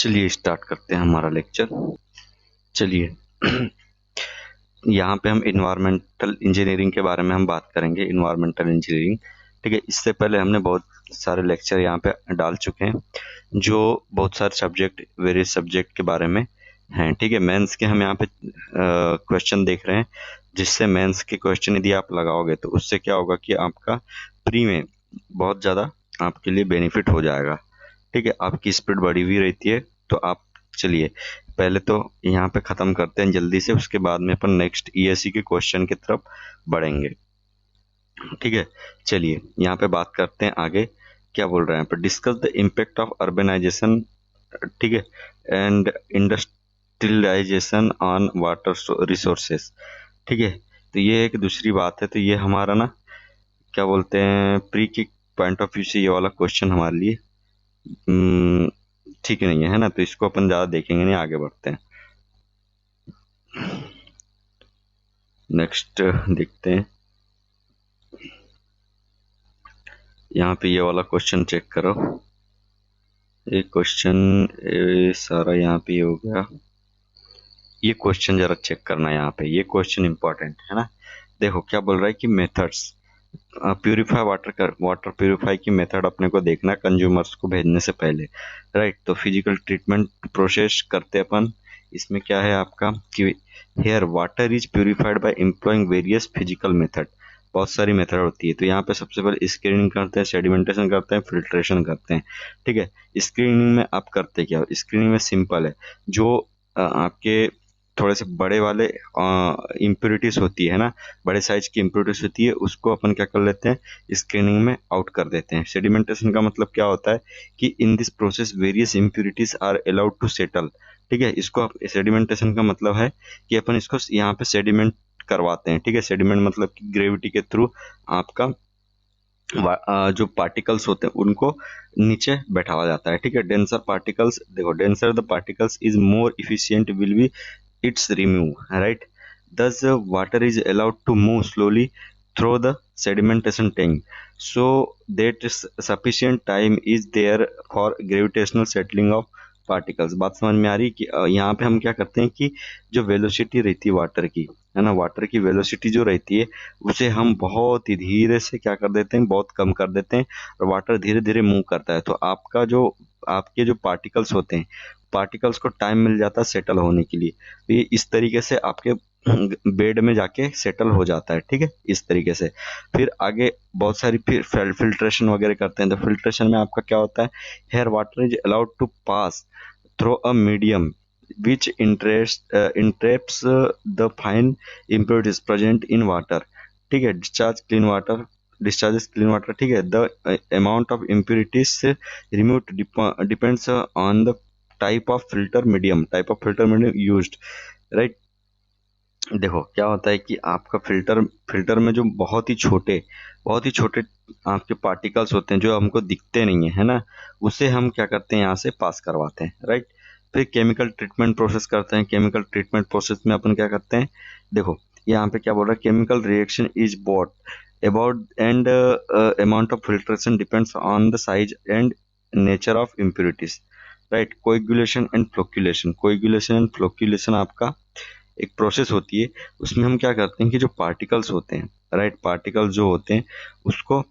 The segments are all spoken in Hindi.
चलिए स्टार्ट करते हैं हमारा लेक्चर। चलिए यहाँ पे हम इन्वायरमेंटल इंजीनियरिंग के बारे में हम बात करेंगे। इन्वायरमेंटल इंजीनियरिंग, ठीक है। इससे पहले हमने बहुत सारे लेक्चर यहाँ पे डाल चुके हैं, जो बहुत सारे सब्जेक्ट, वेरियस सब्जेक्ट के बारे में हैं, ठीक है। मेंस के हम यहाँ पे क्वेश्चन देख रहे हैं, जिससे मेंस के क्वेश्चन यदि आप लगाओगे तो उससे क्या होगा कि आपका प्री में बहुत ज़्यादा आपके लिए बेनिफिट हो जाएगा, ठीक है। आपकी स्पीड बढ़ी हुई रहती है। तो आप चलिए पहले तो यहाँ पे ख़त्म करते हैं जल्दी से, उसके बाद में अपन नेक्स्ट ईएससी के क्वेश्चन की तरफ बढ़ेंगे, ठीक है। चलिए यहाँ पे बात करते हैं आगे क्या बोल रहे हैं पर discuss the impact of urbanisation, ठीक है, and industrialisation on water resources, ठीक है। तो ये एक दूसरी बात है। तो ये हमारा ना क्या बोलते हैं प्री के पॉइंट ऑफ व्यू से ये वाला क्वेश्चन हमारे लिए ठीक नहीं है ना। तो इसको अपन ज़्यादा देखेंगे नहीं, आगे बढ़ते हैं। नेक्स्ट देखते हैं, यहाँ पे ये वाला क्वेश्चन चेक करो। एक क्वेश्चन सारा यहाँ पे हो गया। ये क्वेश्चन जरा चेक करना यहाँ पे, ये क्वेश्चन इंपॉर्टेंट है ना। देखो क्या बोल रहा है कि मेथड्स प्यूरिफाई वाटर प्यूरिफाई की मेथड अपने को देखना कंज्यूमर्स को भेजने से पहले, राइट। तो फिजिकल ट्रीटमेंट प्रोसेस करते अपन। इसमें क्या है आपका कि here water is purified by employing various physical method. बहुत सारी मेथड होती है। तो यहाँ पे सबसे पहले स्क्रीनिंग करते हैं, सेडिमेंटेशन करते हैं, फिल्ट्रेशन करते हैं, ठीक है। स्क्रीनिंग में आप करते क्या हो? स्क्रीनिंग में सिंपल है, जो आपके थोड़े से बड़े वाले इम्प्योरिटीज होती है ना, बड़े साइज की इम्प्योरिटीज होती है, उसको अपन क्या कर लेते हैं स्क्रीनिंग में आउट कर देते हैं। सेडिमेंटेशन का मतलब क्या होता है कि in this process various impurities are allowed to settle, ठीक है। इसको सेडिमेंटेशन का मतलब है कि अपन इसको यहाँ पे सेडिमेंट करवाते हैं, ठीक है। सेडिमेंट मतलब कि ग्रेविटी के थ्रू आपका जो पार्टिकल्स होते हैं उनको नीचे बैठाया जाता है, ठीक है। डेंसर पार्टिकल्स, देखो denser the particles is more efficient will be its remove, right? Thus water is allowed to move slowly through the sedimentation tank, so that sufficient time is there for gravitational settling of particles. बात समझ में आ रही कि यहाँ पे हम क्या करते हैं कि जो वेलोसिटी रहती है वाटर की, है ना, वाटर की वेलोसिटी जो रहती है उसे हम बहुत ही धीरे से क्या कर देते हैं, बहुत कम कर देते हैं, और वाटर धीरे धीरे मूव करता है। तो आपका जो आपके जो पार्टिकल्स होते हैं, पार्टिकल्स को टाइम मिल जाता है सेटल होने के लिए। तो ये इस तरीके से आपके बेड में जाके सेटल हो जाता है, ठीक है, इस तरीके से। फिर आगे बहुत सारी फिर फिल्ट्रेशन वगैरह करते हैं। तो फिल्ट्रेशन में आपका क्या होता है, here water is allowed to pass through a medium which entraps the fine impurities present in water, ठीक है। डिस्चार्जेस क्लीन वाटर, ठीक है। The amount of impurities removed depends on the type of filter medium used, right. देखो क्या होता है कि आपका फिल्टर में जो बहुत ही छोटे आपके पार्टिकल्स होते हैं जो हमको दिखते नहीं है ना, उसे हम क्या करते हैं यहाँ से पास करवाते हैं, राइट। फिर केमिकल ट्रीटमेंट प्रोसेस करते हैं। केमिकल ट्रीटमेंट प्रोसेस में अपन क्या करते हैं, देखो यहाँ पे क्या बोल रहा है, chemical reaction is bought about and amount of filtration depends on the size and nature of impurities, right. Coagulation and flocculation आपका एक प्रोसेस होती है। उसमें हम क्या करते हैं कि जो पार्टिकल्स होते हैं, राइट, पार्टिकल्स जो होते हैं उसको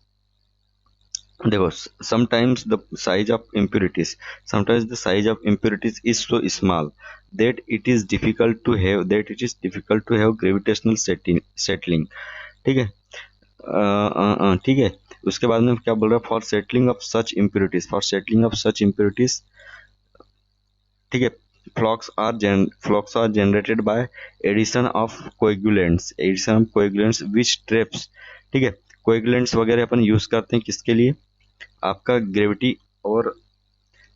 देखो sometimes the size of impurities is so small that it is difficult to have gravitational settling, ठीक है। ठीक है। उसके बाद में क्या बोल रहा है, for settling of such impurities, ठीक है। Flocs are generated by addition of coagulants which traps, ठीक है। कोएगुलेंट्स वगैरह अपन यूज करते हैं किसके लिए, आपका ग्रेविटी और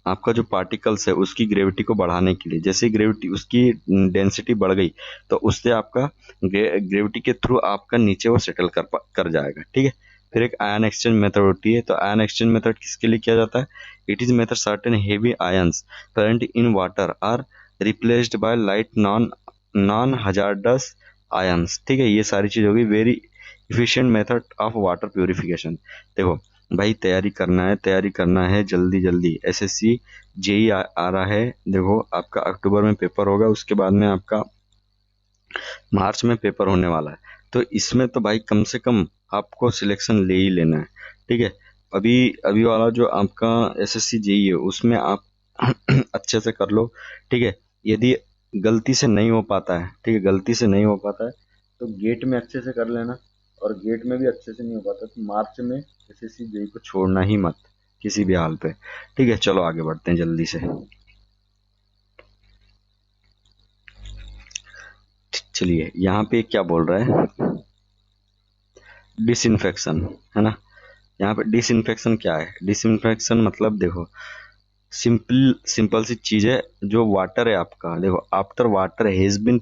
आपका जो पार्टिकल्स है उसकी ग्रेविटी को बढ़ाने के लिए। जैसे ग्रेविटी उसकी डेंसिटी बढ़ गई तो उससे आपका ग्रेविटी के थ्रू आपका नीचे वो सेटल कर जाएगा, ठीक है। फिर एक आयन एक्सचेंज मेथड होती है। तो आयन एक्सचेंज मेथड किसके लिए किया जाता है, it is method certain heavy ions current in water are replaced by light non hazardous ions, ठीक है। ये सारी चीज होगी। Very efficient method of water purification. देखो भाई तैयारी करना है जल्दी जल्दी। एसएससी जेई आ रहा है। देखो आपका अक्टूबर में पेपर होगा, उसके बाद में आपका मार्च में पेपर होने वाला है। तो इसमें तो भाई कम से कम आपको सिलेक्शन ले ही लेना है। ठीक है। अभी अभी वाला जो आपका एसएससी जेई है उसमें आप अच्छे से कर लो। ठीक है। यदि गलती से नहीं हो पाता है, ठीक है, गलती से नहीं हो पाता है तो गेट में अच्छे से कर लेना। और गेट में भी अच्छे से नहीं हो पाता तो मार्च में एसएससी जेई को छोड़ना ही मत किसी भी हाल पे। ठीक है, चलो आगे बढ़ते हैं जल्दी से। चलिए यहाँ पे क्या बोल रहा है, डिसइंफेक्शन, है ना। यहाँ पे डिसइंफेक्शन क्या है, डिसइंफेक्शन मतलब देखो सिंपल सिंपल सी चीज है। जो वाटर है आपका, देखो after water has been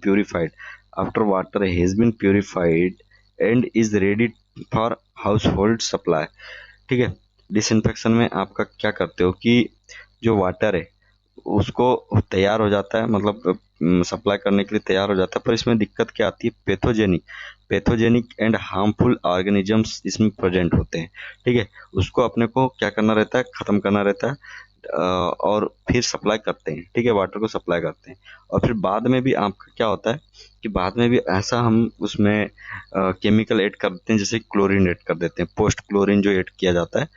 purified and is ready for household supply. ठीक है। डिसइंफेक्शन में आपका क्या करते हो कि जो वाटर है उसको तैयार हो जाता है, मतलब सप्लाई करने के लिए तैयार हो जाता है, पर इसमें दिक्कत क्या आती है, पैथोजेनिक एंड हार्मफुल ऑर्गेनिजम्स इसमें प्रेजेंट होते हैं। ठीक है। उसको अपने को क्या करना रहता है, खत्म करना रहता है। और फिर सप्लाई करते हैं, ठीक है, वाटर को सप्लाई करते हैं। और फिर बाद में भी आपका क्या होता है कि बाद में भी ऐसा हम उसमें केमिकल ऐड कर देते हैं, जैसे क्लोरीन ऐड कर देते हैं, पोस्ट क्लोरीन जो ऐड किया जाता है,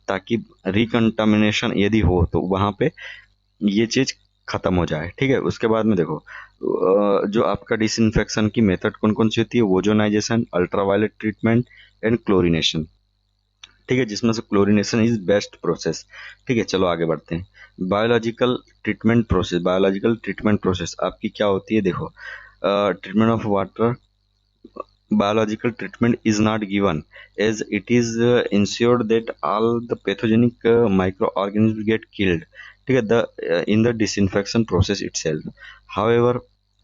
ताकि रिकंटामिनेशन यदि हो तो वहां पे ये चीज खत्म हो जाए। ठीक है। उसके बाद में देखो जो आपका डिसइंफेक्शन की मेथड कौन कौन सी होती है, वोजोनाइजेशन, अल्ट्रावायलेट ट्रीटमेंट एंड क्लोरीनेशन। ठीक है, जिसमें से क्लोरीनेशन इज बेस्ट प्रोसेस। ठीक है, चलो आगे बढ़ते हैं। बायोलॉजिकल ट्रीटमेंट प्रोसेस आपकी क्या होती है, देखो treatment of water. Biological treatment is not given as it is ensured that all the pathogenic microorganisms get killed. ठीक है, in the disinfection process itself. However,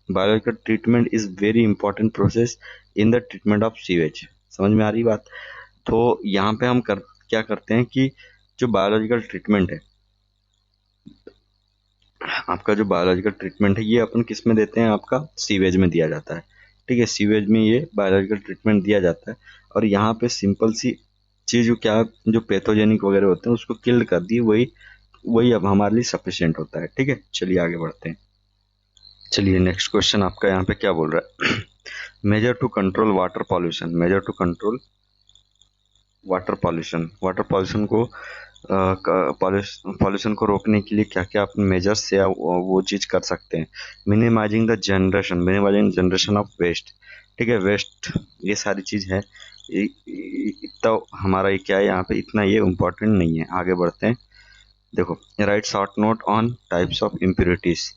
biological treatment is very important process in the treatment of sewage. समझ में आ रही बात। तो यहाँ पे हम क्या करते हैं कि जो बायोलॉजिकल ट्रीटमेंट है, आपका जो बायोलॉजिकल ट्रीटमेंट है ये अपन किस में देते हैं, आपका सीवेज में दिया जाता है। ठीक है, सीवेज में ये बायोलॉजिकल ट्रीटमेंट दिया जाता है। और यहाँ पे सिंपल सी चीज जो क्या, जो पैथोजेनिक वगैरह होते हैं उसको किल्ड कर दी, वही वही अब हमारे लिए सफिशिएंट होता है। ठीक है, चलिए आगे बढ़ते हैं। चलिए नेक्स्ट क्वेश्चन आपका यहाँ पे क्या बोल रहा है, measure to control water pollution. Measure to control water pollution को पॉल्यूशन को रोकने के लिए क्या क्या अपने मेजर्स से वो चीज कर सकते हैं। Minimising generation of waste. ठीक है, वेस्ट ये सारी चीज है। इतना हमारा ये क्या है यहाँ पे, इतना ये इम्पोर्टेंट नहीं है। आगे बढ़ते हैं। देखो, right short note on types of impurities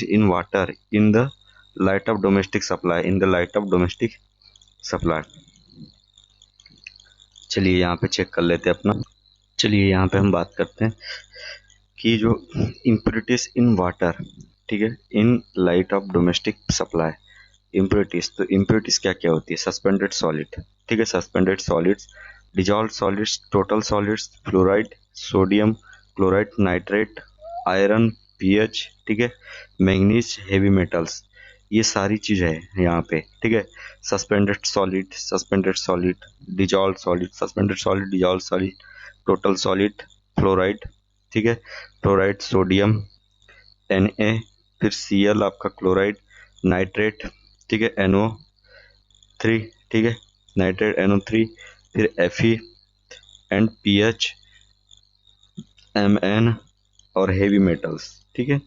in water in the light of domestic supply. चलिए यहाँ पे चेक कर लेते हैं अपना। चलिए यहाँ पे हम बात करते हैं कि जो इम्प्योरिटीज इन वाटर, ठीक है, in light of domestic supply. Impurities, तो इम्प्योरिटीज क्या क्या होती है, सस्पेंडेड सॉलिड। ठीक है, suspended solids, dissolve solids, total solids, fluoride, sodium chloride, nitrate, iron, pH, ठीक है, मैग्नीज, हेवी मेटल्स, ये सारी चीज है यहाँ पे। ठीक है, suspended solid, dissolve solid, suspended solid, dissolve solid, total solid, fluoride, ठीक है, फ्लोराइड, सोडियम, Na, फिर Cl आपका क्लोराइड, नाइट्रेट, ठीक है, NO3, ठीक है, नाइट्रेट NO3, फिर Fe एंड पीएच, Mn और हेवी मेटल्स। ठीक है,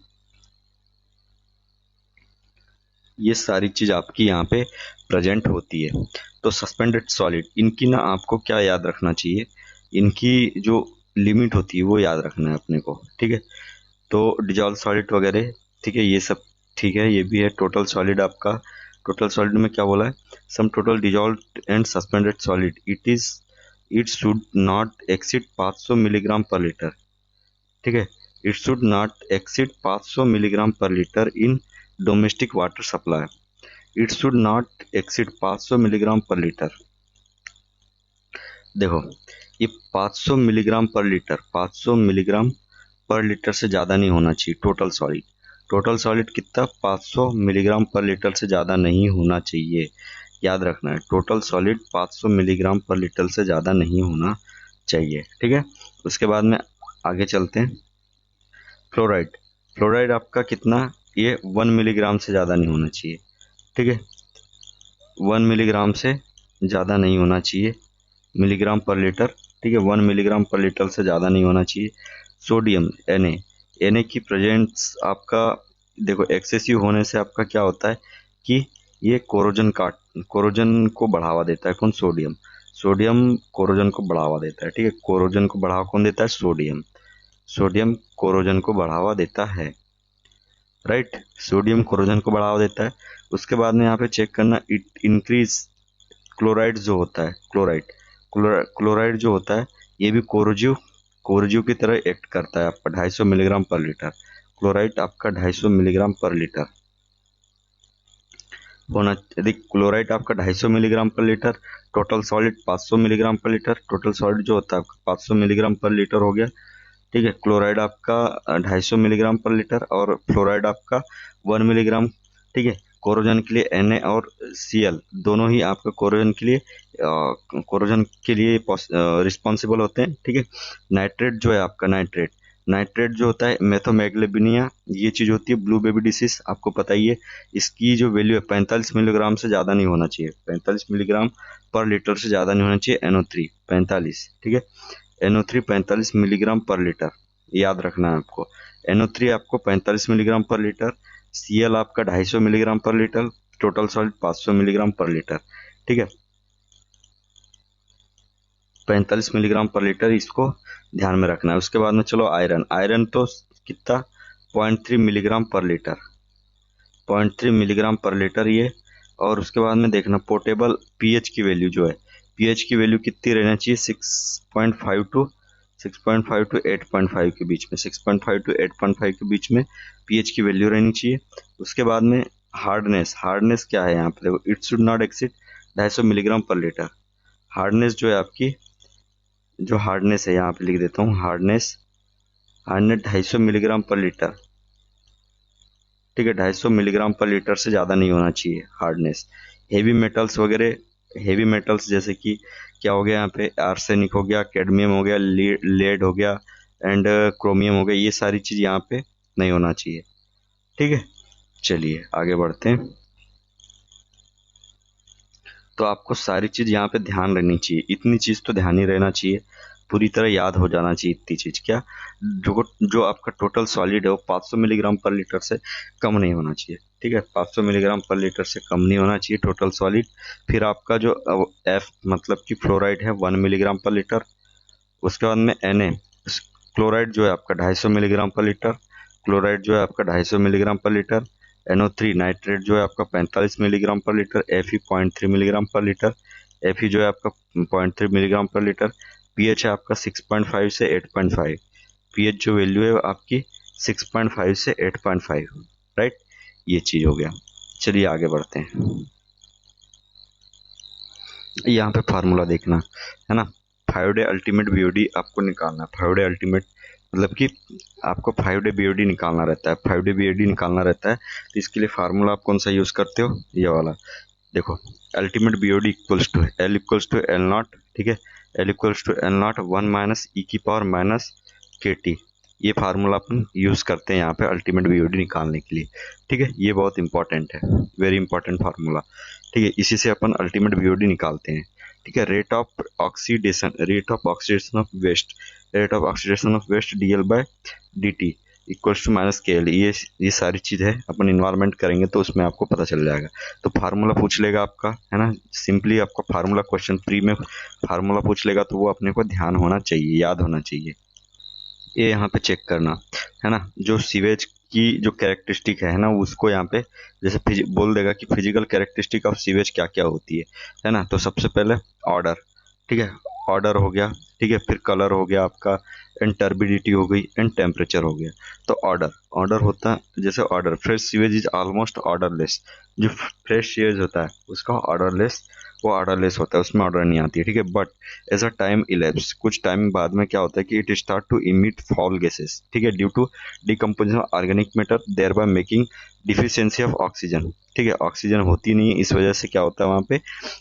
ये सारी चीज आपकी यहाँ पे प्रेजेंट होती है। तो सस्पेंडेड सॉलिड, इनकी ना आपको क्या याद रखना चाहिए, इनकी जो लिमिट होती है वो याद रखना है अपने को। ठीक है, तो डिजॉल्व सॉलिड वगैरह, ठीक है, ये सब ठीक है, ये भी है। टोटल सॉलिड आपका, टोटल सॉलिड में क्या बोला है, sum total dissolved and suspended solid it should not exceed 500 milligram per litre. ठीक है, it should not exceed 500 milligram per litre in domestic water supply. It should not exceed 500 milligram per litre. देखो, ये 500 milligram per litre, 500 milligram per litre से ज़्यादा नहीं होना चाहिए। टोटल सॉलिड कितना, 500 मिलीग्राम पर लीटर से ज़्यादा नहीं होना चाहिए। याद रखना है, total solid 500 milligram per litre से ज़्यादा नहीं होना चाहिए। ठीक है, उसके बाद में आगे चलते हैं। फ्लोराइड, फ्लोराइड आपका कितना, ये 1 मिलीग्राम से ज़्यादा नहीं होना चाहिए। ठीक है, 1 मिलीग्राम से ज़्यादा नहीं होना चाहिए, मिलीग्राम पर लीटर। ठीक है, 1 मिलीग्राम पर लीटर से ज़्यादा नहीं होना चाहिए। सोडियम, Na की प्रेजेंस आपका, देखो एक्सेसिव होने से आपका क्या होता है कि ये कोरोजन को बढ़ावा देता है। कौन? सोडियम। सोडियम कोरोजन को बढ़ावा देता है। ठीक है, कोरोजन को बढ़ावा कौन देता है? सोडियम। सोडियम कोरोजन को बढ़ावा देता है, राइट। सोडियम कोरोजन को बढ़ावा देता है। उसके बाद में यहाँ पे चेक करना, इट इंक्रीज क्लोराइड जो होता है, क्लोराइड जो होता है ये भी कोरोजिव की तरह एक्ट करता है आपका 250 मिलीग्राम पर लीटर। क्लोराइड आपका 250 मिलीग्राम पर लीटर होना। यदि क्लोराइड आपका 250 milligram per litre, total solid 500 milligram per litre, total solid जो होता है आपका 500 मिलीग्राम पर लीटर हो गया। ठीक है, क्लोराइड आपका 250 मिलीग्राम पर लीटर और फ्लोराइड आपका 1 मिलीग्राम। ठीक है, कोरोजन के लिए Na और Cl दोनों ही आपका कोरोजन के लिए रिस्पॉन्सिबल होते हैं। ठीक है, नाइट्रेट जो है आपका, नाइट्रेट जो होता है मेथोमैग्लेबिनिया, ये चीज़ होती है ब्लू बेबी डिसीज, आपको पता ही है। इसकी जो वैल्यू है 45 मिलीग्राम से ज़्यादा नहीं होना चाहिए, 45 मिलीग्राम पर लीटर से ज़्यादा नहीं होना चाहिए। NO3 45। ठीक है, NO3 45 मिलीग्राम पर लीटर, याद रखना है आपको। NO3 आपको 45 मिलीग्राम पर लीटर, Cl आपका 250 milligram per litre, total salt 500 milligram per litre. ठीक है, 45 मिलीग्राम पर लीटर, इसको ध्यान में रखना है। उसके बाद में चलो आयरन तो कितना, 0.3 milligram per litre, 0.3 milligram per litre ये। और उसके बाद में देखना पोर्टेबल पीएच की वैल्यू जो है, पीएच की वैल्यू कितनी रहना चाहिए, 6.5 टू 8.5 के बीच में, 6.5 टू 8.5 के बीच में पीएच की वैल्यू रहनी चाहिए। उसके बाद में हार्डनेस क्या है यहाँ पे, देखो it should not exceed 250 milligram per litre. Hardness जो है आपकी, जो हार्डनेस है यहाँ पे लिख देता हूँ, हार्डनेस 250 मिलीग्राम पर लीटर। ठीक है, 250 मिलीग्राम पर लीटर से ज़्यादा नहीं होना चाहिए हार्डनेस। हेवी मेटल्स वगैरह, हेवी मेटल्स जैसे कि क्या हो गया यहाँ पे, आर्सेनिक हो गया, कैडमियम हो गया, लेड हो गया एंड क्रोमियम हो गया, ये सारी चीज़ यहाँ पे नहीं होना चाहिए। ठीक है, चलिए आगे बढ़ते हैं। तो आपको सारी चीज़ यहाँ पे ध्यान रखनी चाहिए, इतनी चीज़ तो ध्यान ही रहना चाहिए, पूरी तरह याद हो जाना चाहिए इतनी चीज़। क्या? जो आपका टोटल सॉलिड है वो 500 मिलीग्राम पर लीटर से कम नहीं होना चाहिए। ठीक है, 500 मिलीग्राम पर लीटर से कम नहीं होना चाहिए टोटल सॉलिड। फिर आपका जो एफ मतलब कि फ्लोराइड है 1 मिलीग्राम पर लीटर। उसके बाद में Na, क्लोराइड जो है आपका 250 मिलीग्राम पर लीटर, क्लोराइड जो है आपका 250 milligram per litre. NO3 nitrate जो है आपका 45 milligram per litre, Fe 0.3 milligram per litre, Fe जो है आपका 0.3 मिलीग्राम पर लीटर। पीएच है आपका 6.5 से 8.5, पीएच जो वैल्यू है आपकी 6.5 से 8.5, राइट। ये चीज़ हो गया। चलिए आगे बढ़ते हैं। यहाँ पे फार्मूला देखना है ना, 5 डे अल्टीमेट बीओडी आपको निकालना है। 5 डे अल्टीमेट मतलब कि आपको 5 डे बीओडी निकालना रहता है, 5 डे बीओडी निकालना रहता है। तो इसके लिए फार्मूला आप कौन सा यूज़ करते हो, ये वाला। देखो ultimate BOD equals to L equals to L naught. ठीक है, L equals to L naught 1 minus E की पावर माइनस के टी। ये फार्मूला अपन यूज़ करते हैं यहाँ पे अल्टीमेट बीओडी निकालने के लिए। ठीक है, ये बहुत इंपॉर्टेंट है, वेरी इंपॉर्टेंट फार्मूला। ठीक है, इसी से अपन अल्टीमेट बीओडी निकालते हैं। ठीक है, rate of oxidation of waste, dl by d equals to minus k l. ये सारी चीज़ है, अपन इन्वायरमेंट करेंगे तो उसमें आपको पता चल जाएगा। तो फार्मूला पूछ लेगा आपका, है ना, सिंपली आपका फार्मूला क्वेश्चन प्री में फार्मूला पूछ लेगा तो वो अपने को ध्यान होना चाहिए, याद होना चाहिए। ये यहाँ पे चेक करना है ना, जो सीवेज की जो कैरेक्टरिस्टिक है ना, उसको यहाँ पे जैसे बोल देगा कि फिजिकल कैरेक्टरिस्टिक ऑफ सीवेज क्या क्या होती है ना। तो सबसे पहले ऑर्डर, ठीक है, ऑर्डर हो गया। ठीक है, फिर कलर हो गया आपका, एंड टर्बिडिटी हो गई, एंड टेम्परेचर हो गया। तो ऑर्डर होता है, जैसे order fresh sewage is almost odourless. जो फ्रेश सीवेज होता है उसका वो ऑर्डरलेस होता है, उसमें ऑर्डर नहीं आती है। ठीक है, but as a time elapse, कुछ टाइम बाद में क्या होता है कि it start to emit foul gases. ठीक है, due to decomposition of organic matter, there by making deficiency of oxygen. ठीक है, ऑक्सीजन होती नहीं है, इस वजह से क्या होता है वहाँ पे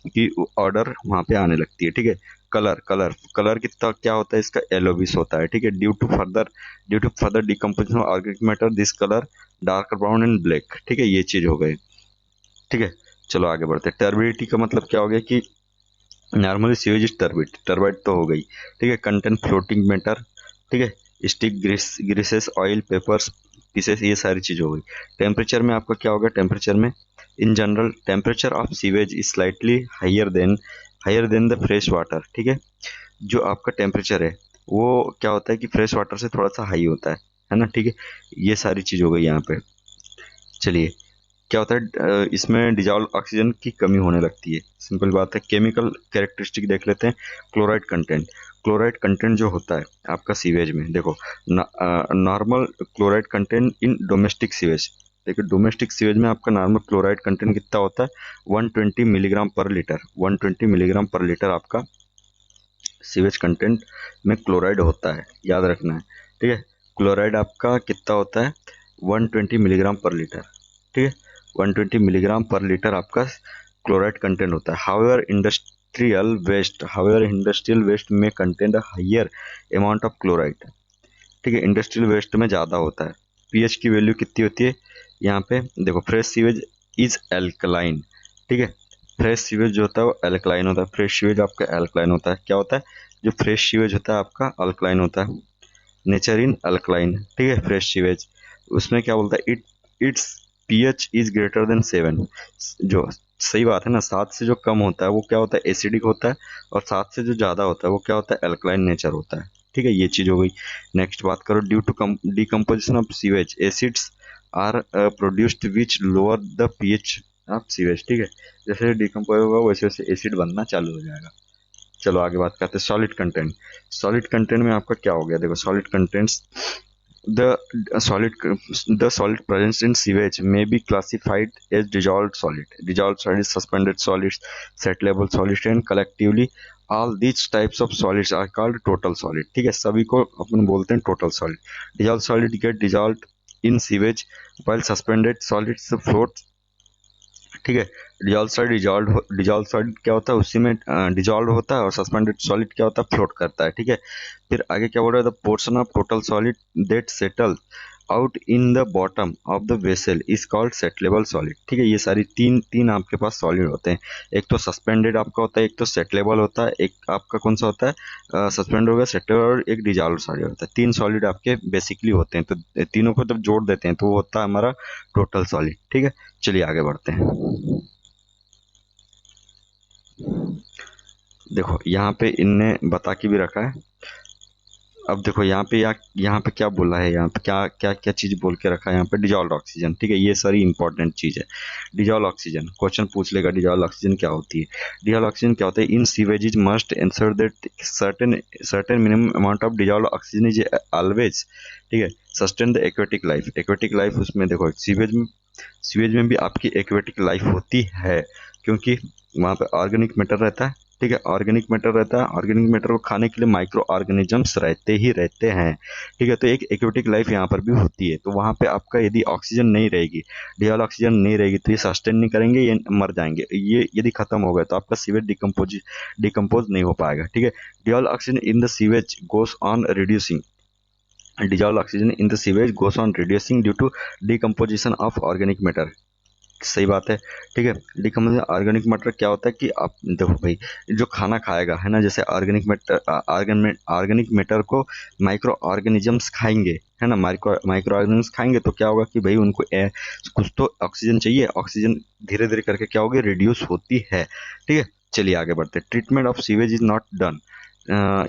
कि ऑर्डर वहाँ पे आने लगती है। ठीक है, कलर कलर कलर कितना क्या होता है इसका, येलोविश होता है, ठीक है। Due to further decomposition of organic matter this colour dark brown and black, ठीक है। ये चीज हो गई, ठीक है। चलो आगे बढ़ते हैं। टर्बिडिटी का मतलब क्या हो गया कि नॉर्मली सीवेज इज टर्बिड, टर्बाइड तो हो गई, ठीक है। कंटेंट फ्लोटिंग मैटर, ठीक है। स्टिक ग्रीसेस ऑयल पेपर्स पीसेस, ये सारी चीज हो गई। टेम्परेचर में आपका क्या होगा, टेम्परेचर में in general temperature of sewage is slightly higher than the fresh water, ठीक है। जो आपका टेम्परेचर है वो क्या होता है कि फ्रेश वाटर से थोड़ा सा हाई होता है ना, ठीक है। ये सारी चीज हो गई यहाँ पे। चलिए, क्या होता है इसमें डिजॉल्व ऑक्सीजन की कमी होने लगती है, सिंपल बात है। केमिकल कैरेक्टरिस्टिक देख लेते हैं। क्लोराइड कंटेंट जो होता है आपका सीवेज में, देखो normal chloride content in domestic sewage, देखिए डोमेस्टिक सीवेज में आपका नॉर्मल क्लोराइड कंटेंट कितना होता है, 120 milligram per litre, 120 milligram per litre आपका सीवेज कंटेंट में क्लोराइड होता है, याद रखना है, ठीक है। क्लोराइड आपका कितना होता है, 120 मिलीग्राम पर लीटर, ठीक है। 120 मिलीग्राम पर लीटर आपका क्लोराइड कंटेंट होता है। हाउएवर इंडस्ट्रियल वेस्ट में content higher amount of chloride, ठीक है। इंडस्ट्रियल वेस्ट में ज़्यादा होता है। पीएच की वैल्यू कितनी होती है यहाँ पे, देखो फ्रेश सीवेज इज एल्कलाइन, ठीक है। फ्रेश सीवेज जो होता है वो एल्कलाइन होता है, फ्रेश सीवेज आपका एल्कलाइन होता है। क्या होता है, जो फ्रेश सीवेज होता है आपका अल्कलाइन होता है, नेचर इन अल्कलाइन, ठीक है। फ्रेश सीवेज उसमें क्या बोलता है, it's pH is greater than 7, जो सही बात है ना, 7 से जो कम होता है वो क्या होता है, एसिडिक होता है, और 7 से जो ज़्यादा होता है वो क्या होता है, एल्कलाइन नेचर होता है, ठीक है। ये चीज़ हो गई। नेक्स्ट बात करो, due to decomposition of sewage acids are produced which lower the pH of sewage, ठीक है। जैसे डिकम्पोज होगा वैसे वैसे एसिड बनना चालू हो जाएगा। चलो आगे बात करते हैं सॉलिड कंटेंट। सॉलिड कंटेंट में आपका क्या हो गया, देखो solid contents the solid the solid presence in sewage may be classified as dissolved solid. Dissolved solid is suspended solids, set level solids, and collectively all these types of solids are called total solid, ठीक है। सभी को अपन बोलते हैं total solid. dissolved solid get dissolved in sewage while suspended solids float, ठीक है। डिजॉल्व सॉलिड क्या होता है, उसी में डिजॉल्व होता है, और सस्पेंडेड सॉलिड क्या होता है, फ्लोट करता है, ठीक है। फिर आगे क्या बोल रहा है, the portion of total solid that settle out in the bottom of the vessel is called settleable solid, ठीक है। ये सारी तीन आपके पास सॉलिड होते हैं। एक तो सस्पेंडेड आपका होता है, एक तो सेटलेबल होता है, एक आपका कौन सा होता है, सस्पेंड होगा, सेटलेबल, और एक डिजॉल्व सॉलिड होता है। 3 सॉलिड आपके बेसिकली होते हैं, तो तीनों को जब जोड़ देते हैं तो वो होता है हमारा टोटल सॉलिड, ठीक है। चलिए आगे बढ़ते हैं। देखो यहाँ पे इनने बता के भी रखा है। अब देखो यहाँ पे क्या बोला है, यहाँ पे क्या क्या क्या चीज बोल के रखा है, यहाँ पे डिजॉल्व ऑक्सीजन, ठीक है। ये सारी इंपॉर्टेंट चीज है। डिजॉल्व ऑक्सीजन क्वेश्चन पूछ लेगा, डिजॉल्व ऑक्सीजन क्या होती है। डिजॉल्व ऑक्सीजन क्या होता है, in sewages must ensure that certain minimum amount of dissolved oxygen is always, ठीक है, sustain the aquatic life. Aquatic life उसमें देखो सीवेज में भी आपकी एक्वेटिक लाइफ होती है, क्योंकि वहाँ पे ऑर्गेनिक मैटर रहता है, ठीक है। ऑर्गेनिक मैटर रहता है, ऑर्गेनिक मैटर को खाने के लिए माइक्रो ऑर्गेनिजम्स रहते हैं, ठीक है। तो एक एक्वेटिक लाइफ यहाँ पर भी होती है। तो वहाँ पे आपका यदि ऑक्सीजन नहीं रहेगी, डिजॉल्व ऑक्सीजन नहीं रहेगी, तो ये सस्टेन नहीं करेंगे, ये मर जाएंगे। ये यदि खत्म हो गए तो आपका सीवेज डिकम्पोज नहीं हो पाएगा, ठीक है। Dissolve oxygen in the sewage goes on reducing, dissolved oxygen in the sewage goes on reducing due to decomposition of organic matter, सही बात है, ठीक है। डिकम्पोजिशन ऑर्गेनिक मैटर क्या होता है कि आप देखो भाई, जो खाना खाएगा है ना, जैसे ऑर्गेनिक मैटर को माइक्रो ऑर्गेनिजम्स खाएंगे, है ना, माइक्रो ऑर्गेनिजम्स खाएंगे तो क्या होगा कि भाई उनको कुछ तो ऑक्सीजन चाहिए, ऑक्सीजन धीरे धीरे करके क्या होगी, रिड्यूस होती है, ठीक है। चलिए आगे बढ़ते हैं। Treatment of sewage is not done,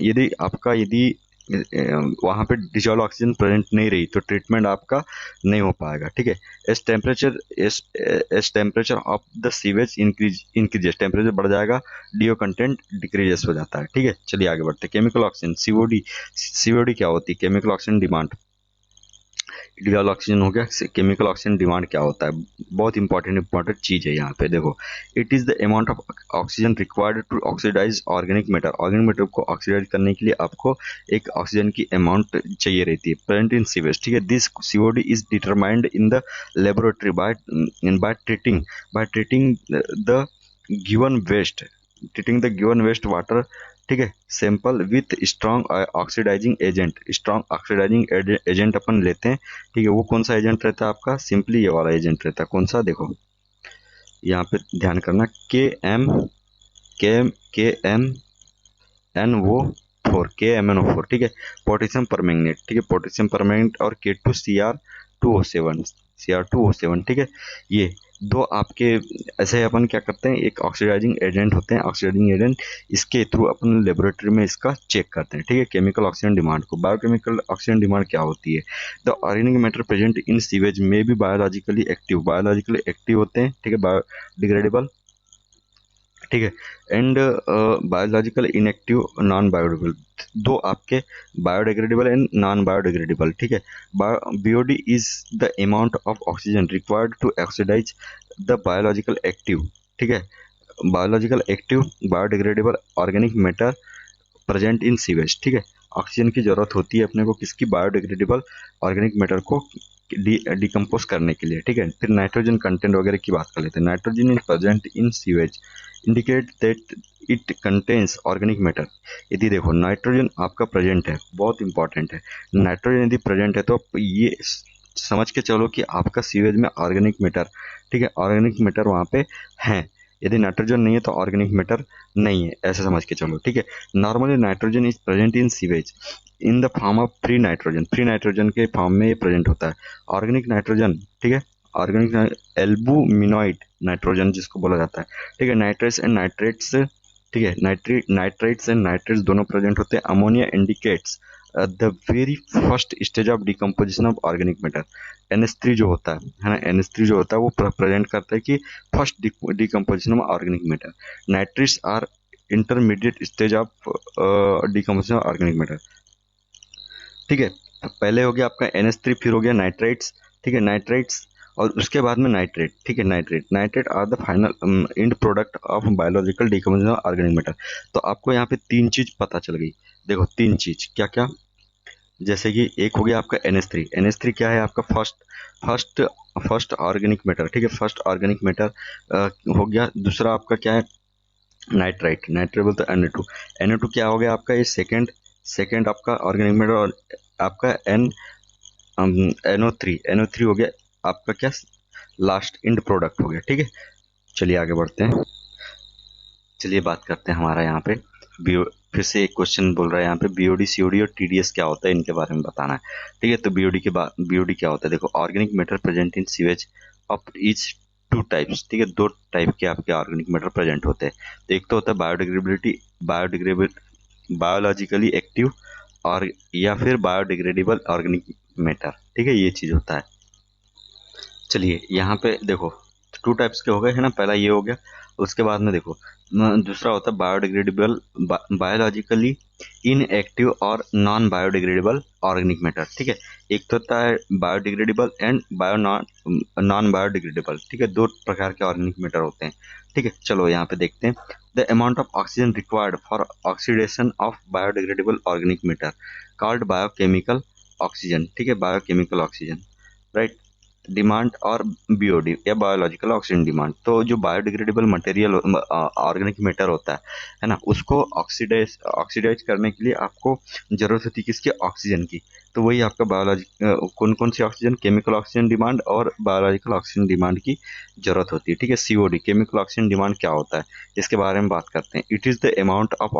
यदि वहाँ पे डिजॉल्व ऑक्सीजन प्रेजेंट नहीं रही तो ट्रीटमेंट आपका नहीं हो पाएगा, ठीक है। As temperature of the sewage increases, temperature बढ़ जाएगा, डीओ कंटेंट डिक्रीजेस हो जाता है, ठीक है। चलिए आगे बढ़ते हैं। केमिकल ऑक्सीजन सीओडी क्या होती है, chemical oxygen demand. Dissolve oxygen हो गया, केमिकल ऑक्सीजन डिमांड क्या होता है, बहुत इंपॉर्टेंट चीज है यहाँ पे। देखो, it is the amount of oxygen required to oxidize organic matter को ऑक्सीडाइज करने के लिए आपको एक ऑक्सीजन की अमाउंट चाहिए रहती है, प्रेजेंट इन सीवेज, ठीक है। This COD is determined in the laboratory by treating the given waste water ठीक है, sample with strong oxidising agent, strong oxidising agent अपन लेते हैं। ठीक है, वो कौन सा एजेंट रहता है आपका? सिंपली ये वाला एजेंट रहता है। कौन सा? देखो यहाँ पे ध्यान करना, के एम NO4, ठीक है, पोटेशियम परमैंगनेट, ठीक है, पोटेशियम परमैंगनेट, और K2Cr2O7, ठीक है। ये दो आपके, ऐसे अपन क्या करते हैं, एक ऑक्सीडाइजिंग एजेंट होते हैं, ऑक्सीडाइजिंग एजेंट, इसके थ्रू अपन लेबोरेटरी में इसका चेक करते हैं। ठीक है, केमिकल ऑक्सीजन डिमांड को। बायोकेमिकल ऑक्सीजन डिमांड क्या होती है? The organic matter present in sewage में भी बायोलॉजिकली एक्टिव, बायोलॉजिकली एक्टिव होते हैं, ठीक है, बायोडिग्रेडेबल, ठीक है, and biological inactive, non biodegradable. दो आपके बायोडिग्रेडेबल एंड नॉन बायोडिग्रेडेबल, ठीक है। BOD is the amount of oxygen required to oxidize the biological active, ठीक है, biological active biodegradable organic matter present in sewage, ठीक है। ऑक्सीजन की जरूरत होती है अपने को किसकी? बायोडिग्रेडेबल ऑर्गेनिक मैटर को डिकम्पोज करने के लिए, ठीक है। फिर नाइट्रोजन कंटेंट वगैरह की बात कर लेते हैं। Nitrogen is present in sewage indicate that it contains organic matter. यदि देखो नाइट्रोजन आपका प्रेजेंट है, बहुत इंपॉर्टेंट है, नाइट्रोजन यदि प्रेजेंट है तो आप ये समझ के चलो कि आपका सीवेज में ऑर्गेनिक मैटर, ठीक है, ऑर्गेनिक मैटर वहाँ पे है। यदि नाइट्रोजन नहीं है तो ऑर्गेनिक मैटर नहीं है, ऐसा समझ के चलो, ठीक है। Normally nitrogen is present in sewage in the form of free nitrogen, free nitrogen के फॉर्म में ये प्रेजेंट होता है। ऑर्गेनिक नाइट्रोजन, ठीक है, ऑर्गेनिक एल्बुमिनॉइड नाइट्रोजन जिसको बोला जाता है, ठीक है, नाइट्रेट्स एंड नाइट्रेट्स, ठीक है, नाइट्रेट्स एंड नाइट्रेट्स दोनों प्रेजेंट होते हैं। Ammonia indicates the very first stage of decomposition of organic matter. NH3 जो होता है ना, NH3 जो होता है वो प्रेजेंट करता है कि first decomposition of organic matter. Nitrates are intermediate stage of decomposition of organic matter, ठीक है। तो पहले हो गया आपका NH3, फिर हो गया नाइट्राइट्स, ठीक है, नाइट्राइट्स, और उसके बाद में नाइट्रेट, ठीक है, nitrate are the final end product of biological decomposition of organic matter. तो आपको यहाँ पे तीन चीज पता चल गई। देखो तीन चीज क्या क्या, जैसे कि एक हो गया आपका NH3, NH3 क्या है आपका? फर्स्ट फर्स्ट ऑर्गेनिक मैटर, ठीक है, फर्स्ट ऑर्गेनिक मैटर हो गया। दूसरा आपका क्या है? नाइट्रेट बोलते NO2, NO2 क्या हो गया आपका? ये सेकेंड सेकेंड आपका ऑर्गेनिक मैटर, और आपका NO3 हो गया आपका क्या? लास्ट एंड प्रोडक्ट हो गया, ठीक है। चलिए आगे बढ़ते हैं। चलिए बात करते हैं हमारा यहाँ पे फिर से एक क्वेश्चन बोल रहा है यहाँ पे BOD COD और TDS क्या होता है, इनके बारे में बताना है, ठीक है। तो BOD क्या होता है? देखो organic matter present in sewage of each two types, ठीक है, दो टाइप के आपके ऑर्गेनिक मैटर प्रेजेंट होते हैं। तो एक तो होता है बायोडिग्रेडेबल बायोलॉजिकली एक्टिव, और या फिर बायोडिग्रेडेबल ऑर्गेनिक मैटर, ठीक है, ये चीज होता है। चलिए यहाँ पे देखो टू टाइप्स के हो गए है ना, पहला ये हो गया। उसके बाद में देखो दूसरा होता है बायोडिग्रेडेबल बायोलॉजिकली इनएक्टिव और नॉन बायोडिग्रेडेबल ऑर्गेनिक मैटर, ठीक है। एक तो होता है बायोडिग्रेडेबल एंड नॉन बायोडिग्रेडेबल, ठीक है, दो प्रकार के ऑर्गेनिक मैटर होते हैं, ठीक है। चलो यहाँ पे देखते हैं। The amount of oxygen required for oxidation of biodegradable organic matter called biochemical oxygen, ठीक है, बायोकेमिकल ऑक्सीजन, राइट। डिमांड और BOD या बायोलॉजिकल ऑक्सीजन डिमांड। तो जो बायोडिग्रेडेबल मटेरियल ऑर्गेनिक मैटर होता है ना, उसको ऑक्सीडाइज करने के लिए आपको जरूरत होती है किसकी? ऑक्सीजन की। तो वही आपका कौन कौन सी ऑक्सीजन? केमिकल ऑक्सीजन डिमांड और बायोलॉजिकल ऑक्सीजन डिमांड की जरूरत होती है, ठीक है। COD केमिकल ऑक्सीजन डिमांड क्या होता है, इसके बारे में बात करते हैं। It is the amount of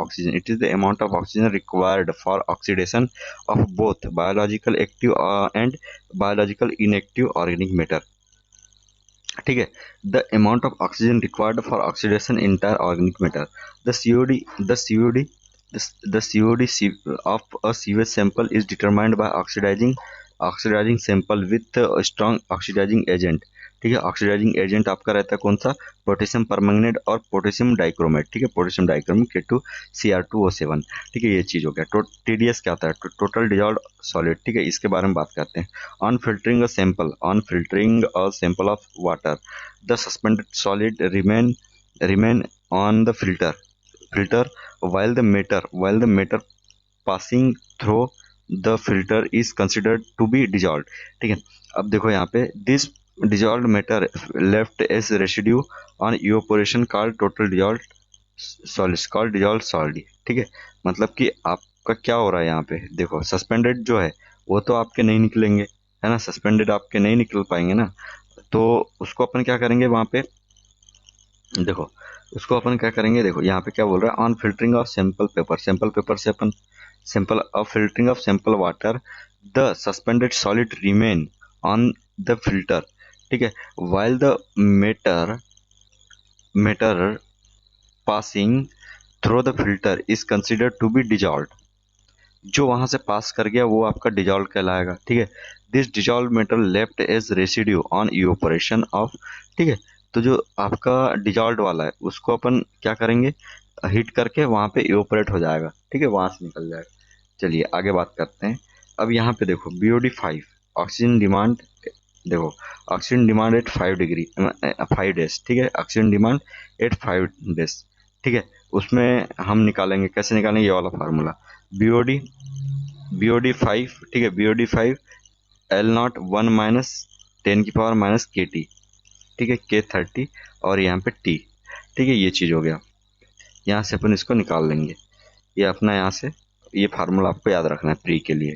oxygen required for oxidation of both biological active and biological inactive organic matter, ठीक है। The amount of oxygen required for oxidation entire organic matter. The COD of a sewage sample is determined by oxidizing sample with a strong oxidizing agent, ठीक है। ऑक्सीडाइजिंग एजेंट आपका रहता है कौन सा? पोटेशियम परमैंगनेट और पोटेशियम डाइक्रोमेट, ठीक है, पोटेशियम डाइक्रोमेट K2Cr2O7, ठीक है, ये चीज हो गया। TDS क्या होता है? टोटल डिजॉल्व सॉलिड, ठीक है, इसके बारे में बात करते हैं। On filtering a sample of water the suspended solid remain on the filter while the matter passing through the filter is considered to be dissolved, ठीक है। अब देखो यहाँ पे this dissolved matter left as residue on evaporation called total dissolved solid called dissolve solid, ठीक है। मतलब कि आपका क्या हो रहा है यहाँ पे, देखो सस्पेंडेड जो है वो तो आपके नहीं निकलेंगे, है ना, सस्पेंडेड आपके नहीं निकल पाएंगे ना। तो उसको अपन क्या करेंगे वहां पे, देखो उसको अपन क्या करेंगे, देखो यहाँ पे क्या बोल रहा है, on filtering of sample paper, sample paper से अपन sample of filtering of sample water, the suspended solid remain on the filter, ठीक है, while the matter matter passing through the filter is considered to be dissolve, जो वहां से पास कर गया वो आपका डिजॉल्व कहलाएगा, ठीक है। This dissolve metal left as residue on evaporation of, ठीक है। तो जो आपका डिजॉल्व वाला है उसको अपन क्या करेंगे, हीट करके वहां पे इवोपरेट हो जाएगा, ठीक है, वहां से निकल जाएगा। चलिए आगे बात करते हैं। अब यहाँ पे देखो BOD5 ऑक्सीजन डिमांड, देखो oxygen demand eight 5 degree 5 days, ठीक है, ऑक्सीजन डिमांड एट 5 डेज, ठीक है। उसमें हम निकालेंगे, कैसे निकालेंगे, ये वाला फार्मूला, बीओडी BOD5, ठीक है, BOD5 L0 1 - 10⁻⁻KT, ठीक है, K30 और यहाँ पे T, ठीक है, ये चीज हो गया। यहाँ से अपन इसको निकाल लेंगे, ये अपना यहाँ से ये फार्मूला आपको याद रखना है प्री के लिए।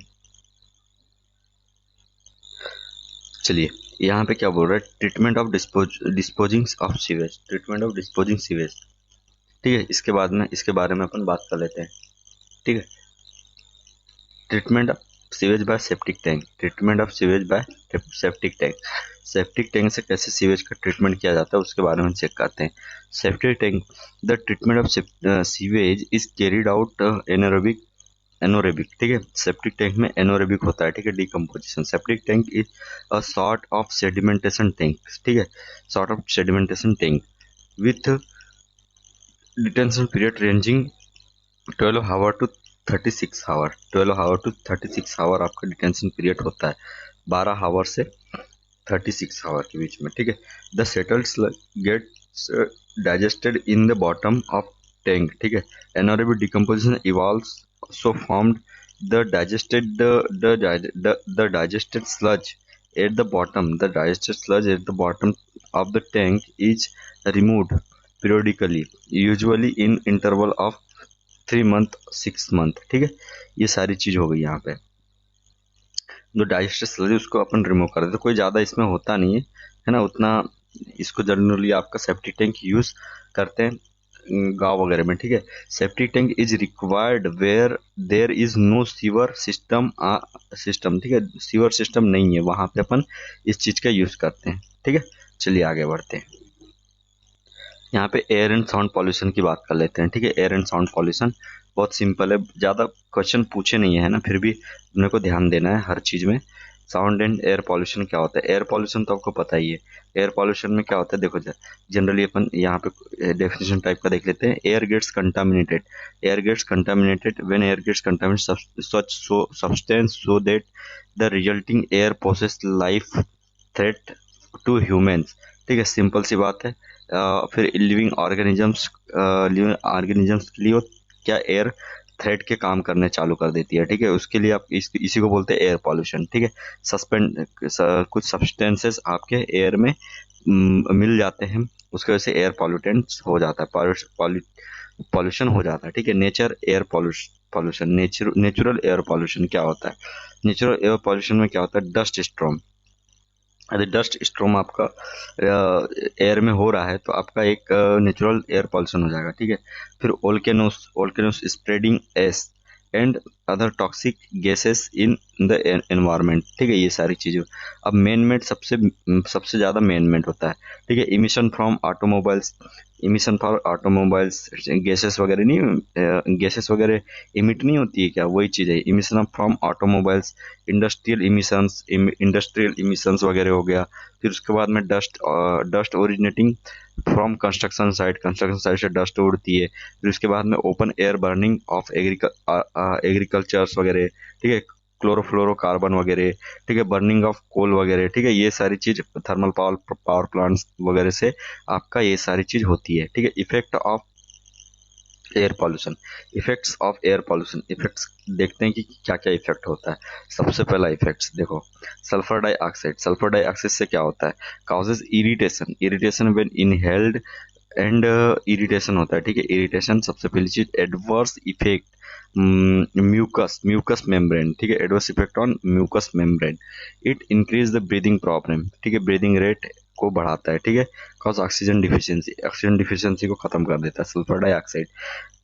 चलिए यहाँ पे क्या बोल रहा है, treatment of disposing of sewage, treatment of disposing sewage, ठीक है। इसके बाद में इसके बारे में अपन बात कर लेते हैं, ठीक है। Treatment of sewage by septic tank, treatment of sewage by septic tank, septic tank से कैसे सीवेज का ट्रीटमेंट किया जाता है उसके बारे में चेक करते हैं। Septic tank, the treatment of sewage is carried out anaerobic anaerobic, ठीक है, सेप्टिक टैंक में एनोरेबिक होता है, ठीक है, decomposition. Septic tank is a sort of sedimentation tank, ठीक है, sort of sedimentation tank with detention period ranging 12 hour to 36 hour, 12 hour to 36 hour आपका डिटेंशन पीरियड होता है, 12 आवर से 36 आवर के बीच में, ठीक है। The settled gets digested in the bottom of tank, ठीक है, anaerobic decomposition evolves so formed the digested the digested sludge at the bottom, the digested sludge at the bottom of the tank is removed periodically, usually in interval of 3 month 6 month, ठीक है। ये सारी चीज हो गई यहाँ पे, जो डाइजेस्टेड स्लरी उसको अपन रिमूव कर देते, कोई ज़्यादा इसमें होता नहीं है ना उतना। इसको जनरली आपका सेप्टिक टैंक यूज़ करते हैं गांव वगैरह में, ठीक है। Septic tank is required where there is no sewer system, ठीक है, सीवर सिस्टम नहीं है वहां पे अपन इस चीज का यूज करते हैं, ठीक है। चलिए आगे बढ़ते हैं, यहाँ पे एयर एंड साउंड पॉल्यूशन की बात कर लेते हैं, ठीक है। एयर एंड साउंड पॉल्यूशन बहुत सिंपल है, ज़्यादा क्वेश्चन पूछे नहीं है ना, फिर भी अपने को ध्यान देना है हर चीज़ में। साउंड एंड एयर पॉल्यूशन क्या होता है, एयर पॉल्यूशन तो आपको पता ही है। एयर पॉल्यूशन में क्या होता है, देखो जनरली अपन यहाँ पे डेफिनेशन टाइप का देख लेते हैं। Air gets contaminated, air gets contaminated when air gets contaminated such substance so that the resulting air posses life threat to humans, ठीक है, सिंपल सी बात है। फिर लिविंग ऑर्गेनिजम्स के लिए वो क्या एयर थ्रेड के काम करने चालू कर देती है, ठीक है, उसके लिए आप इसी को बोलते हैं एयर पॉल्यूशन, ठीक है। कुछ सब्सटेंसेस आपके एयर में मिल जाते हैं, उसकी वजह से एयर पॉल्यूटेंट्स हो जाता है, पॉल्यूशन हो जाता है, ठीक है। पॉल्यूशन नेचुरल एयर पॉल्यूशन क्या होता है, नेचुरल एयर पॉल्यूशन में क्या होता है, डस्ट स्टॉर्म, यदि डस्ट स्टॉर्म आपका एयर में हो रहा है तो आपका एक नेचुरल एयर पॉल्यूशन हो जाएगा, ठीक है। फिर ओल्केनोस spreading S and other toxic gases in the environment, ठीक है, ये सारी चीजें। अब मेन मेड सबसे ज्यादा मेन मेड होता है, ठीक है, emission from automobiles, emission for automobiles, gases वगैरह नहीं, गैसेस वगैरह इमिट नहीं होती है क्या, वही चीज है, emission from automobiles, industrial emissions वगैरह हो गया। फिर उसके बाद में dust originating from construction site से डस्ट उड़ती है। फिर उसके बाद में open air burning of agricultures वगैरह, ठीक है, क्लोरोफ्लोरोकार्बन वगैरह, ठीक है, बर्निंग ऑफ कोल वगैरह, ठीक है, ये सारी चीज थर्मल पावर प्लांट्स वगैरह से आपका ये सारी चीज होती है, ठीक है। Effect of air pollution, effects of air pollution, effects देखते हैं कि क्या क्या इफेक्ट होता है। सबसे पहला इफेक्ट्स देखो, सल्फर डाइऑक्साइड, सल्फर डाइऑक्साइड से क्या होता है, causes irritation, irritation when inhaled and irritation होता है, ठीक है। इरिटेशन सबसे पहली चीज, एडवर्स इफेक्ट म्यूकस मेम्ब्रेन, ठीक है। Adverse effect on mucus membrane, it increase the breathing problem, ठीक है। ब्रीदिंग रेट को बढ़ाता है, ठीक है। कॉज ऑक्सीजन डिफिशियंसी को खत्म कर देता है सल्फर डाइऑक्साइड,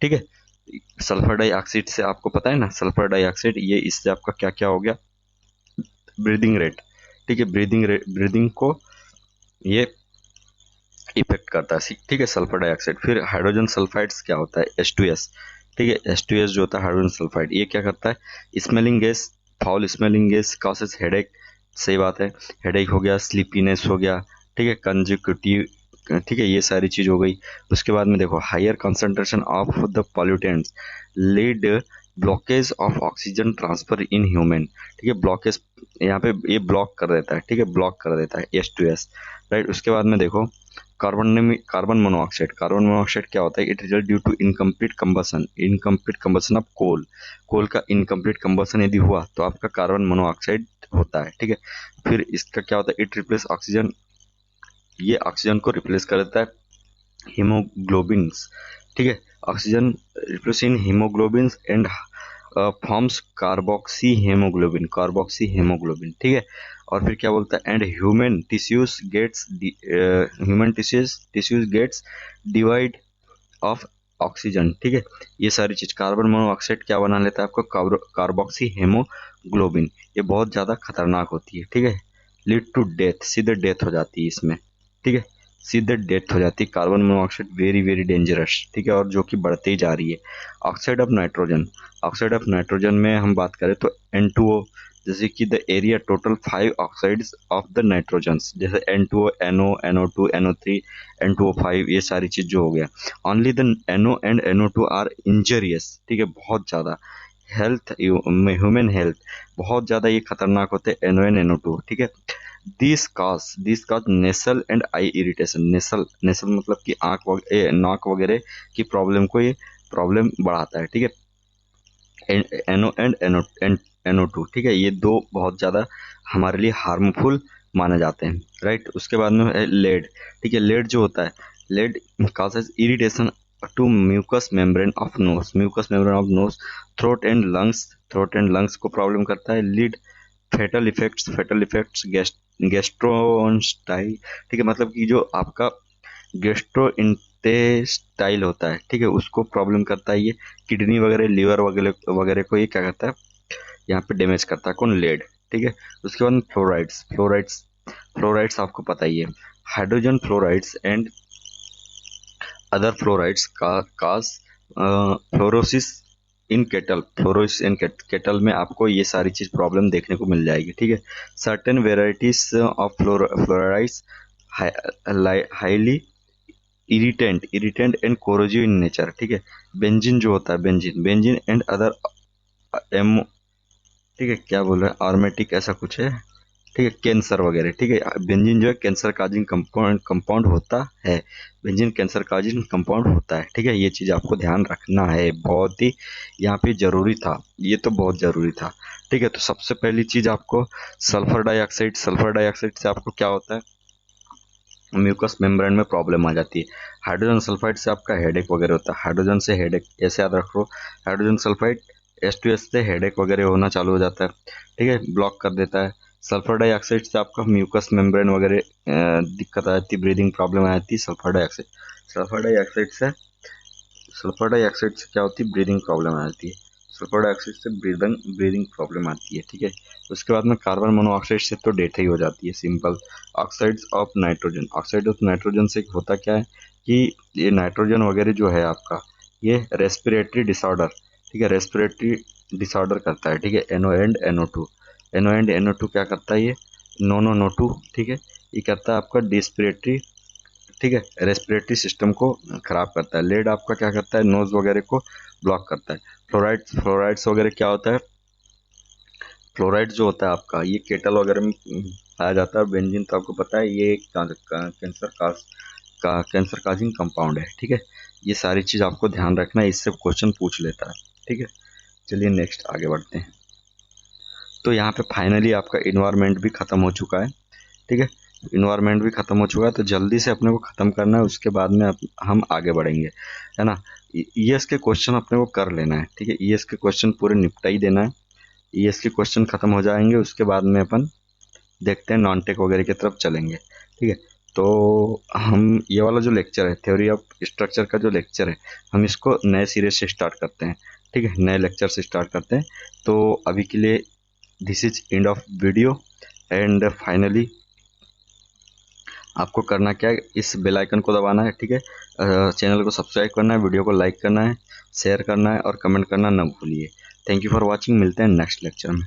ठीक है। सल्फर डाइऑक्साइड से आपको पता है ना, सल्फर डाइऑक्साइड ये इससे आपका क्या क्या हो गया, ब्रीदिंग रेट, ठीक है। ब्रीदिंग को ये इफेक्ट करता है, ठीक है, सल्फर डाइऑक्साइड। फिर हाइड्रोजन सल्फाइड्स क्या होता है, H2S, ठीक है। H2S जो होता है हाइड्रोजन सल्फाइड, ये क्या करता है, smelling gas, foul smelling gas causes headache, सही बात है। हेडेक हो गया, स्लीपीनेस हो गया, ठीक है, कंजिक्यूटिव, ठीक है, ये सारी चीज हो गई। उसके बाद में देखो, higher concentration of the pollutants lead blockage of oxygen transfer in human, ठीक है। ब्लॉकेज यहाँ पे ये ब्लॉक कर देता है, ठीक है, ब्लॉक कर देता है H2S, राइट। उसके बाद में देखो, कार्बन मोनोऑक्साइड क्या होता है, it result due to incomplete combustion of coal का इनकम्प्लीट कंबसन यदि हुआ तो आपका कार्बन मोनोऑक्साइड होता है, ठीक है। फिर इसका क्या होता है, इट रिप्लेस ऑक्सीजन, ये ऑक्सीजन को रिप्लेस कर देता है हीमोग्लोबिन्स, ठीक है। Oxygen replace in haemoglobins and forms carboxy haemoglobin, ठीक है। और फिर क्या बोलता है, and human tissues gets divide of oxygen, ठीक है। ये सारी चीज, कार्बन मोनोऑक्साइड क्या बना लेता है आपको, कार्बोक्सी हेमोग्लोबिन, ये बहुत ज्यादा खतरनाक होती है, ठीक है। लीड टू डेथ, सीधे डेथ हो जाती है इसमें, ठीक है, सीधे डेथ हो जाती है। Carbon monoxide very very dangerous, ठीक है, और जो कि बढ़ते ही जा रही है। ऑक्साइड ऑफ नाइट्रोजन में हम बात करें तो N2O, जैसे कि the area total 5 oxides of the nitrogens, जैसे N2O, NO, NO2, NO3, N2O5, ये सारी चीज जो हो गया। Only the NO and NO2 are injurious, ठीक है, बहुत ज्यादा हेल्थ, ह्यूमन हेल्थ बहुत ज्यादा ये खतरनाक होते हैं NO एंड NO2, ठीक है। This cause nasal and eye irritation, nasal मतलब कि नाक वगैरह की प्रॉब्लम को ये प्रॉब्लम बढ़ाता है, ठीक है। NO एंड NO2, ठीक है, ये दो बहुत ज्यादा हमारे लिए हार्मफुल माने जाते हैं, राइट। उसके बाद में है लेड, ठीक है। लेड जो होता है, lead causes irritation to mucus membrane of nose, throat and lungs को प्रॉब्लम करता है। लीड फेटल इफेक्ट्स गैस्ट्रोइंटेस्टाइल, ठीक है, मतलब कि जो आपका गैस्ट्रोइंटेस्टाइल होता है, ठीक है, उसको प्रॉब्लम करता है ये। किडनी वगैरह, लिवर वगैरह वगैरह को ये क्या करता है, यहाँ पे डैमेज करता है, कौन, लेड, ठीक है। उसके बाद फ्लोराइड्स आपको पता ही है, hydrogen fluorides and other fluorides का काज फ्लोरोसिस इन केटल में आपको ये सारी चीज प्रॉब्लम देखने को मिल जाएगी, ठीक है। Certain varieties of fluorides highly irritant and corrosive in nature, ठीक है। बेंजीन जो होता है, बेंजीन एंड अदर एम, ठीक है, क्या बोल रहा है, आर्मेटिक ऐसा कुछ है, ठीक है, कैंसर वगैरह, ठीक है। बेंजीन जो है कैंसर काजिंग कंपाउंड होता है, बेंजीन कैंसर काजिंग कंपाउंड होता है, ठीक है। ये चीज आपको ध्यान रखना है, बहुत ही यहाँ पे जरूरी था, ये तो बहुत जरूरी था, ठीक है। तो सबसे पहली चीज आपको सल्फर डाइऑक्साइड से आपको क्या होता है, म्यूकस मेम्ब्रेन में प्रॉब्लम आ जाती है। हाइड्रोजन सल्फाइड से आपका हेडेक वगैरह होता है, हाइड्रोजन से हेडेक, ऐसे याद रखो, हाइड्रोजन सल्फाइड H2S से हेडेक वगैरह होना चालू हो जाता है, ठीक है, ब्लॉक कर देता है। सल्फर डाइऑक्साइड से आपका म्यूकस मेम्ब्रेन वगैरह दिक्कत आ जाती है, ब्रीदिंग प्रॉब्लम आ जाती है। सल्फर डाइऑक्साइड से सल्फर डाइऑक्साइड से क्या होती है, ब्रीदिंग प्रॉब्लम आ जाती है। सल्फर डाइऑक्साइड से ब्रीदिंग प्रॉब्लम आती है, ठीक है। उसके बाद में कार्बन मोनोऑक्साइड से तो डेथ ही हो जाती है, सिंपल। ऑक्साइड ऑफ नाइट्रोजन से होता क्या है कि ये नाइट्रोजन वगैरह जो है आपका, ये रेस्पिरेटरी डिसऑर्डर, ठीक है, रेस्पिरेटरी डिसऑर्डर करता है, ठीक है। NO एंड NO2 क्या करता है, ये नो टू, ठीक है, ये करता है आपका डिस्पिरेटरी, ठीक है, रेस्पिरेटरी सिस्टम को खराब करता है। लेड आपका क्या करता है, नोज वगैरह को ब्लॉक करता है। फ्लोराइड्स वगैरह क्या होता है, फ्लोराइड जो होता है आपका, ये केटल वगैरह में पाया जाता है। बेंजीन तो आपको पता है ये कैंसर काजिंग कंपाउंड है, ठीक है। ये सारी चीज आपको ध्यान रखना है, इससे क्वेश्चन पूछ लेता है, ठीक है। चलिए नेक्स्ट आगे बढ़ते हैं। तो यहाँ पे फाइनली आपका इन्वायरमेंट भी खत्म हो चुका है, ठीक है। इन्वायरमेंट भी ख़त्म हो चुका है, तो जल्दी से अपने को ख़त्म करना है, उसके बाद में हम आगे बढ़ेंगे, है ना। ईएस के क्वेश्चन अपने को कर लेना है, ठीक है, ईएस के क्वेश्चन पूरे निपटा ही देना है। ईएस के क्वेश्चन ख़त्म हो जाएंगे, उसके बाद में अपन देखते हैं नॉन टेक वगैरह की तरफ चलेंगे, ठीक है। तो हम ये वाला जो लेक्चर है, थ्योरी ऑफ स्ट्रक्चर का जो लेक्चर है, हम इसको नए सिरे से स्टार्ट करते हैं, ठीक है, नए लेक्चर से स्टार्ट करते हैं। तो अभी के लिए this is end of video. And finally आपको करना क्या है, इस बेल आइकन को दबाना है, ठीक है, चैनल को सब्सक्राइब करना है, वीडियो को लाइक करना है, शेयर करना है और कमेंट करना ना भूलिए। थैंक यू फॉर वॉचिंग, मिलते हैं नेक्स्ट लेक्चर में।